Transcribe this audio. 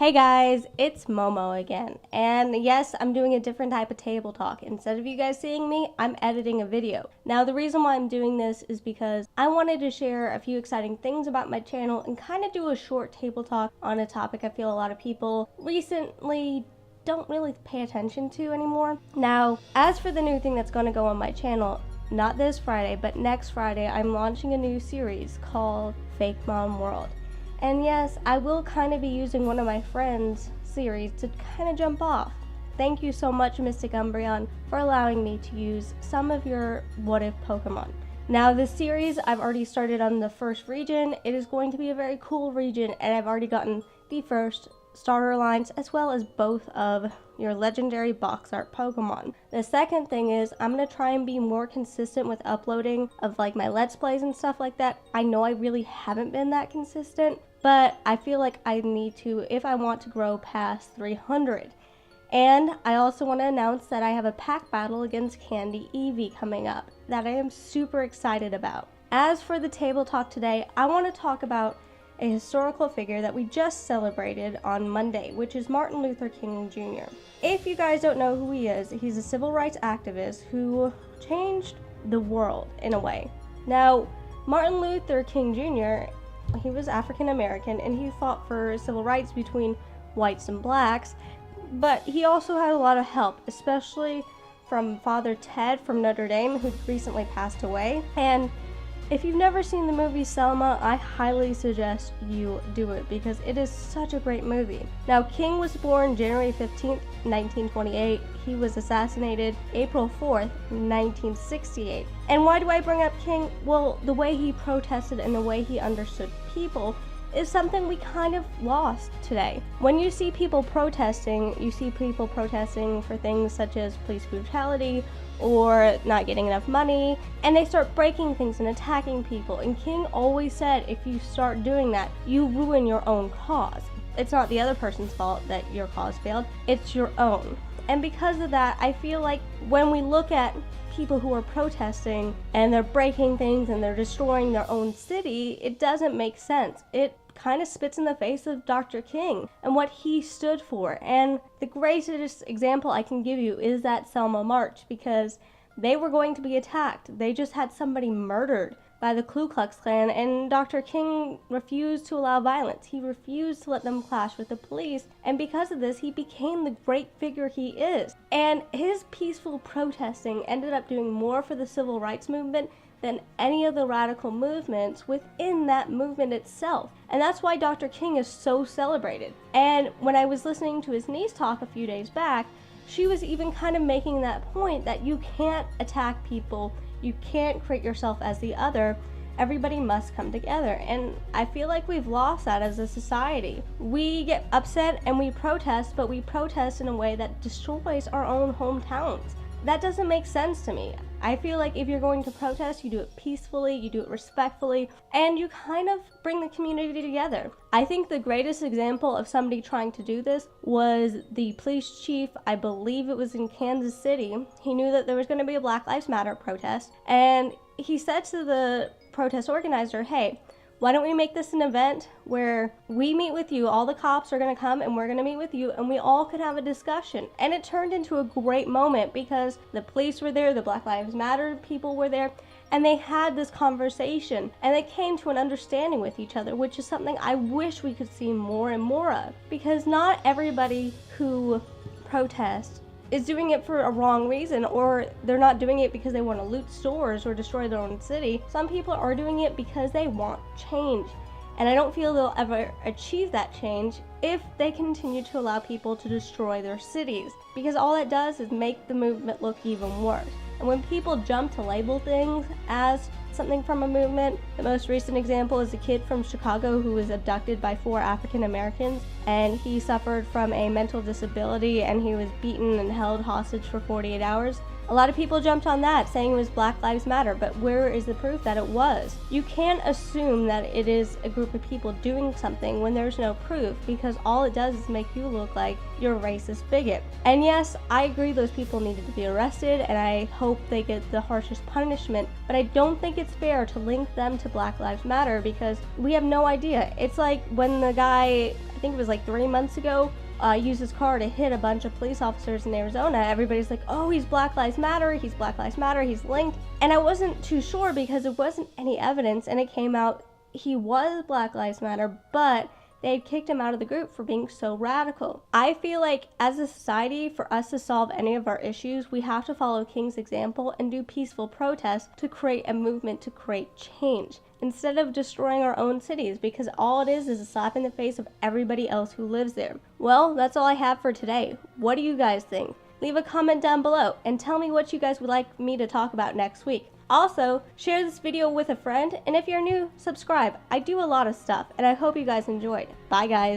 Hey guys, it's Momo again, and yes, I'm doing a different type of table talk. Instead of you guys seeing me, I'm editing a video. Now, the reason why I'm doing this is because I wanted to share a few exciting things about my channel and kind of do a short table talk on a topic I feel a lot of people recently don't really pay attention to anymore. Now, as for the new thing that's going to go on my channel, not this Friday, but next Friday, I'm launching a new series called Fake Mom World. And yes, I will kind of be using one of my friends' series to kind of jump off. Thank you so much, Mystic Umbreon, for allowing me to use some of your What If Pokemon. Now, this series, I've already started on the first region. It is going to be a very cool region, and I've already gotten the first starter lines as well as both of your legendary box art Pokemon. The second thing is I'm going to try and be more consistent with uploading of like my Let's Plays and stuff like that. I know I really haven't been that consistent, but I feel like I need to if I want to grow past 300. And I also want to announce that I have a pack battle against Candy Eevee coming up that I am super excited about. As for the table talk today, I want to talk about a historical figure that we just celebrated on Monday, which is Martin Luther King Jr. If you guys don't know who he is, he's a civil rights activist who changed the world in a way. Now, Martin Luther King Jr., he was African American and he fought for civil rights between whites and blacks, but he also had a lot of help, especially from Father Ted from Notre Dame, who recently passed away. And if you've never seen the movie Selma, I highly suggest you do it because it is such a great movie. Now, King was born January 15th, 1928. He was assassinated April 4th, 1968. And why do I bring up King? Well, the way he protested and the way he understood people is something we kind of lost today. When you see people protesting, you see people protesting for things such as police brutality or not getting enough money, and they start breaking things and attacking people. And King always said, if you start doing that, you ruin your own cause. It's not the other person's fault that your cause failed, it's your own. And because of that, I feel like when we look at people who are protesting and they're breaking things and they're destroying their own city, it doesn't make sense. It kind of spits in the face of Dr. King and what he stood for. And the greatest example I can give you is that Selma March, because they were going to be attacked. They just had somebody murdered by the Ku Klux Klan, and Dr. King refused to allow violence. He refused to let them clash with the police, and because of this, he became the great figure he is. And his peaceful protesting ended up doing more for the civil rights movement than any of the radical movements within that movement itself. And that's why Dr. King is so celebrated. And when I was listening to his niece talk a few days back, she was even kind of making that point that you can't attack people, you can't create yourself as the other, everybody must come together. And I feel like we've lost that as a society. We get upset and we protest, but we protest in a way that destroys our own hometowns. That doesn't make sense to me. I feel like if you're going to protest, you do it peacefully, you do it respectfully, and you kind of bring the community together. I think the greatest example of somebody trying to do this was the police chief. I believe it was in Kansas City. He knew that there was going to be a Black Lives Matter protest, and he said to the protest organizer, hey, why don't we make this an event where we meet with you, all the cops are going to come and we're going to meet with you and we all could have a discussion. And it turned into a great moment because the police were there, the Black Lives Matter people were there, and they had this conversation and they came to an understanding with each other, which is something I wish we could see more and more of, because not everybody who protests is doing it for a wrong reason, or they're not doing it because they want to loot stores or destroy their own city. Some people are doing it because they want change. And I don't feel they'll ever achieve that change if they continue to allow people to destroy their cities, because all it does is make the movement look even worse. And when people jump to label things as something from a movement, the most recent example is a kid from Chicago who was abducted by 4 African Americans, and he suffered from a mental disability and he was beaten and held hostage for 48 hours. A lot of people jumped on that, saying it was Black Lives Matter, but where is the proof that it was? You can't assume that it is a group of people doing something when there's no proof, because all it does is make you look like you're a racist bigot. And yes, I agree those people needed to be arrested, and I hope they get the harshest punishment, but I don't think it's fair to link them to Black Lives Matter because we have no idea. It's like when the guy think it was like 3 months ago, used his car to hit a bunch of police officers in Arizona. Everybody's like, oh, he's Black Lives Matter, he's Black Lives Matter, he's linked. And I wasn't too sure because there wasn't any evidence, and it came out he was Black Lives Matter, but they had kicked him out of the group for being so radical. I feel like as a society, for us to solve any of our issues, we have to follow King's example and do peaceful protests to create a movement to create change, instead of destroying our own cities, because all it is a slap in the face of everybody else who lives there. Well, that's all I have for today. What do you guys think? Leave a comment down below and tell me what you guys would like me to talk about next week. Also, share this video with a friend, and if you're new, subscribe. I do a lot of stuff, and I hope you guys enjoyed. Bye guys!